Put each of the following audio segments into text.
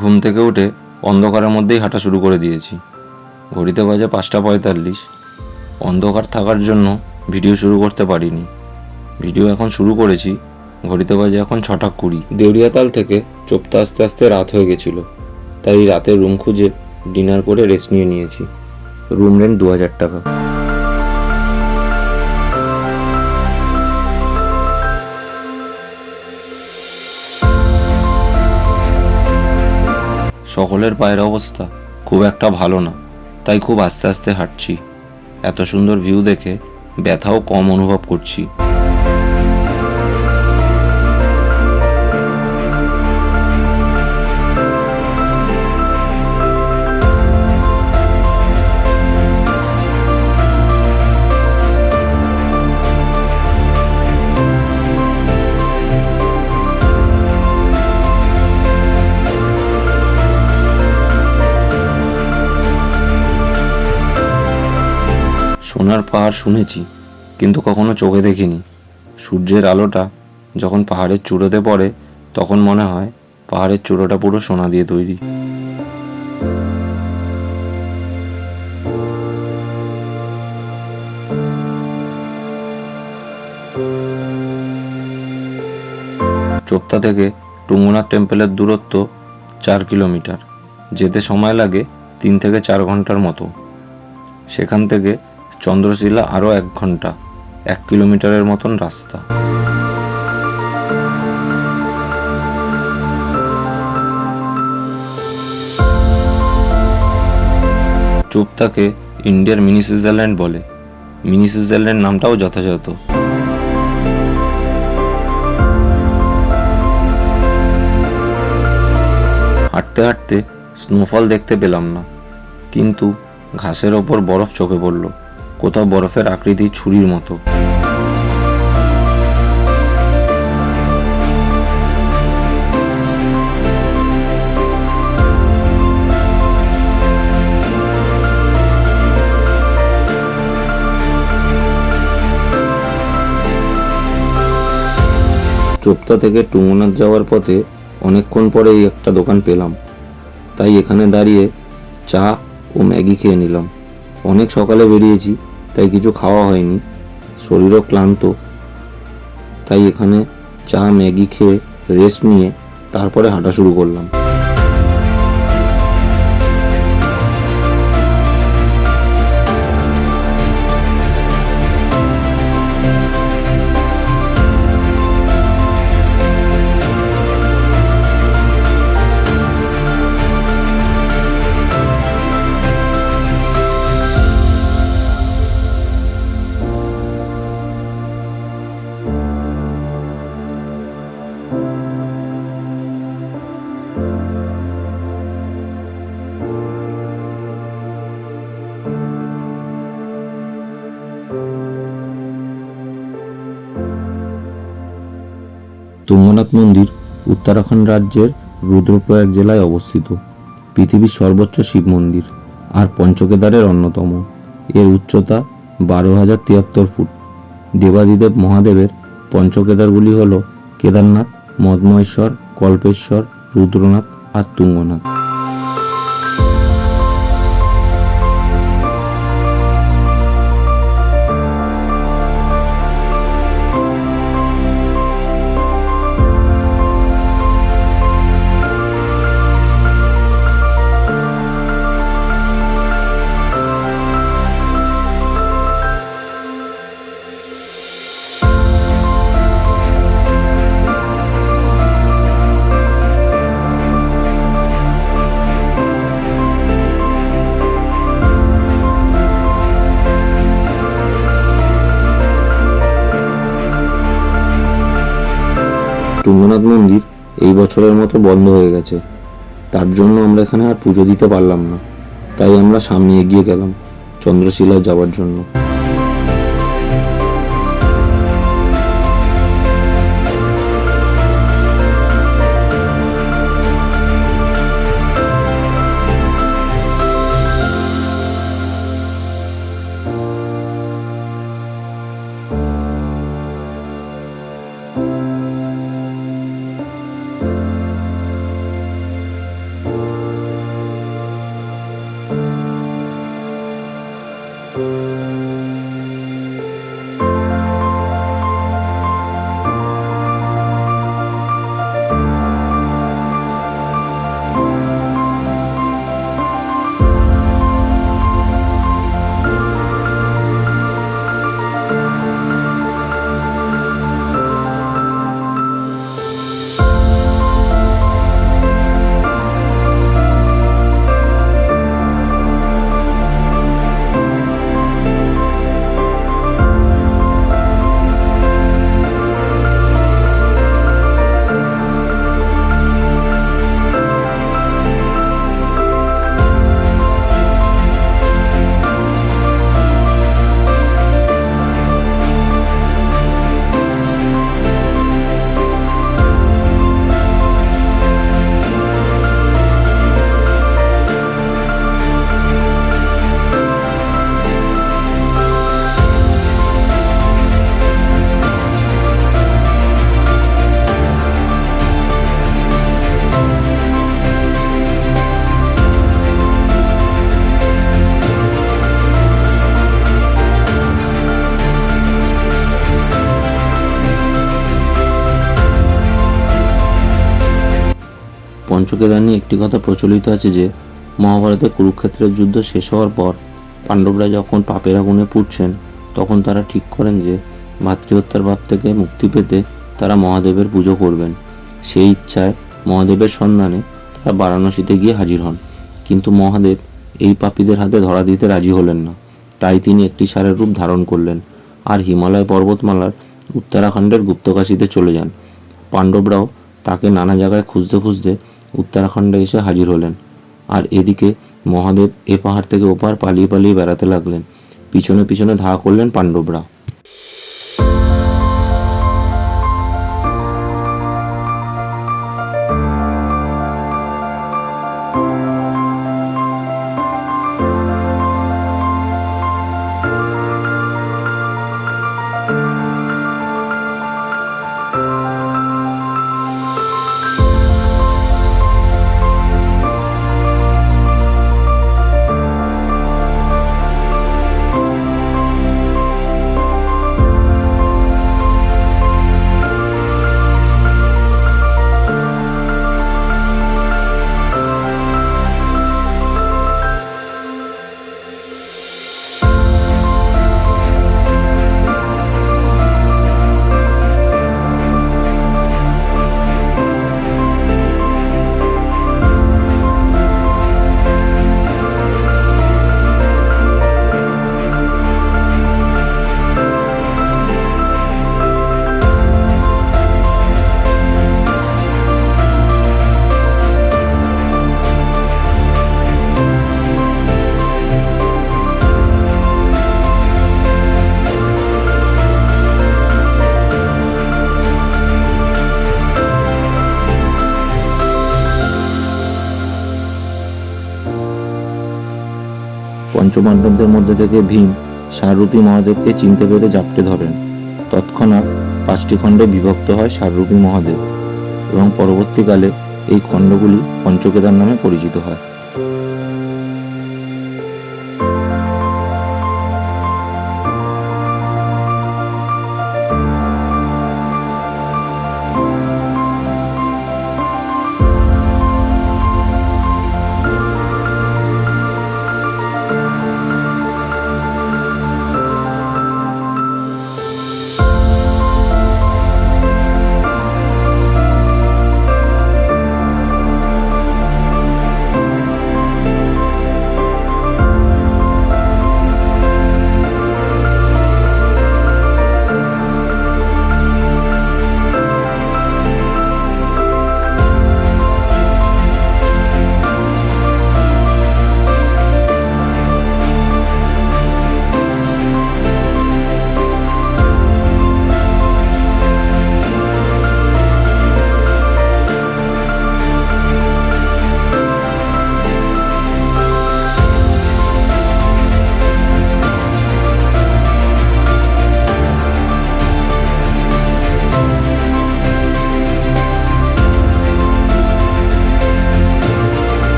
ঘুম থেকে উঠে অন্ধকারের মধ্যেই হাঁটা শুরু করে দিয়েছি। ঘড়িতে বাজে 5:45। অন্ধকার থাকার জন্য ভিডিও শুরু করতে পারিনি। ভিডিও এখন শুরু করেছি, ঘড়িতে বাজে এখন 6:20। দেউরিয়াতাল থেকে চোপতা আস্তে আস্তে রাত হয়ে গেছিল, তাই রাতে রুম খুঁজে ডিনার করে রেস্ট নিয়েছি। রুম রেন্ট 2000 টাকা। সকলের পায়ের অবস্থা খুব একটা ভালো না, তাই খুব আস্তে আস্তে হাঁটছি। এত সুন্দর ভিউ দেখে ব্যথাও কম অনুভব করছি। সোনার পাহাড় শুনেছি, কিন্তু কখনো চোখে দেখিনি। সূর্যের আলোটা যখন পাহাড়ের চূড়োতে পড়ে, তখন মনে হয় পাহাড়ের চূড়োটা পুরো সোনা দিয়ে তৈরি। চোপতা থেকে টুঙ্গুনাথ টেম্পলের দূরত্ব 4 কিলোমিটার। যেতে সময় লাগে 3 থেকে 4 ঘন্টার মতো। সেখান থেকে চন্দ্রশিলা আরও 1 ঘন্টা, 1 কিলোমিটারের মতন রাস্তা। চোপতাকে ইন্ডিয়ার মিনি সুইজারল্যান্ড বলে। মিনি সুইজারল্যান্ড নামটাও যথাযথ। হাঁটতে হাঁটতে স্নোফল দেখতে পেলাম না, কিন্তু ঘাসের ওপর বরফ চোখে পড়ল, কোথাও বরফের আকৃতি ছুরির মতো। চোপতা থেকে টুঙ্গুনাথ যাওয়ার পথে অনেকক্ষণ পরেই একটা দোকান পেলাম, তাই এখানে দাঁড়িয়ে চা ও ম্যাগি খেয়ে নিলাম। অনেক সকালে বেরিয়েছি, তাই কিছু খাওয়া হয়নি, শরীরও ক্লান্ত, তাই এখানে চা ম্যাগি খেয়ে রেস্ট নিয়ে তারপরে হাঁটা শুরু করলাম। তুঙ্গনাথ মন্দির উত্তরাখণ্ড রাজ্যের রুদ্রপ্রয়াগ জেলায় অবস্থিত। পৃথিবীর সর্বোচ্চ শিব মন্দির আর পঞ্চকেদারের অন্যতম। এর উচ্চতা 12,073 ফুট। দেবাদিদেব মহাদেবের পঞ্চকেদারগুলি হল কেদারনাথ, মদমহেশ্বর, কল্পেশ্বর, রুদ্রনাথ আর তুঙ্গনাথ। তুঙ্গনাথ মন্দির এই বছরের মতো বন্ধ হয়ে গেছে, তার জন্য আমরা এখানে আর পুজো দিতে পারলাম না। তাই আমরা সামনে এগিয়ে গেলাম চন্দ্রশিলায় যাওয়ার জন্য। পঞ্চকেদার নিয়ে একটি কথা প্রচলিত আছে যে মহাভারতে কুরুক্ষেত্রের যুদ্ধ শেষ হওয়ার পর পাণ্ডবরা যখন পাপের আগুনে পুড়ছেন তখন তারা ঠিক করেন যে ভাতৃহত্যার পাপ থেকে মুক্তি পেতে তারা মহাদেবের পুজো করবেন। সেই ইচ্ছায় মহাদেবের সন্ধানে তারা বারাণসীতে গিয়ে হাজির হন, কিন্তু মহাদেব এই পাপীদের হাতে ধরা দিতে রাজি হলেন না। তাই তিনি একটি ষাঁড়ের রূপ ধারণ করলেন আর হিমালয় পর্বতমালার উত্তরাখণ্ডের গুপ্তকাশীতে চলে যান। পাণ্ডবরাও তাকে নানা জায়গায় খুঁজতে খুঁজতে উত্তরাখণ্ডে এসে হাজির হলেন। আর এদিকে মহাদেব এ পাহাড় থেকে ওপার পালিয়ে পালিয়ে বেড়াতে লাগলেন। পিছনে পিছনে ধাওয়া করলেন পাণ্ডবরা। পঞ্চপাণ্ডবদের মধ্যে থেকে ভীম ষাঁড়রূপী মহাদেবকে চিনতে পেরে জাপটে ধরেন। তৎক্ষণাৎ 5টি খণ্ডে বিভক্ত হয় ষাঁড়রূপী মহাদেব এবং পরবর্তীকালে এই খণ্ডগুলি পঞ্চকেদার নামে পরিচিত হয়।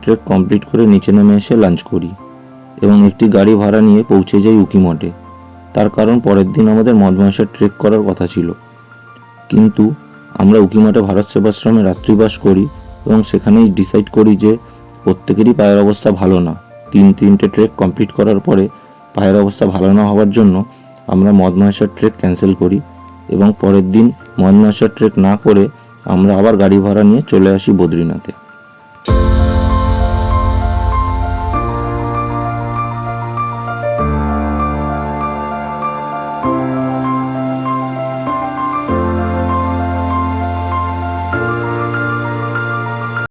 ট্রেক কমপ্লিট করে নিচে নেমে এসে লাঞ্চ করি এবং একটি গাড়ি ভাড়া নিয়ে পৌঁছে যাই উকিমঠে। তার কারণ পরের দিন আমাদের মদমাংসের ট্রেক করার কথা ছিল, কিন্তু আমরা উকিমঠে ভারত সেবাশ্রমে রাত্রিবাস করি এবং সেখানেই ডিসাইড করি যে প্রত্যেকেরই পায়ের অবস্থা ভালো না তিনটে ট্রেক কমপ্লিট করার পরে পায়ের অবস্থা ভালো না হওয়ার জন্য আমরা মদনহেশ্বর ট্রেক ক্যান্সেল করি এবং পরের দিন মদনহেশ্বর ট্রেক না করে আমরা আবার গাড়ি ভাড়া নিয়ে চলে আসি বদ্রীনাথে।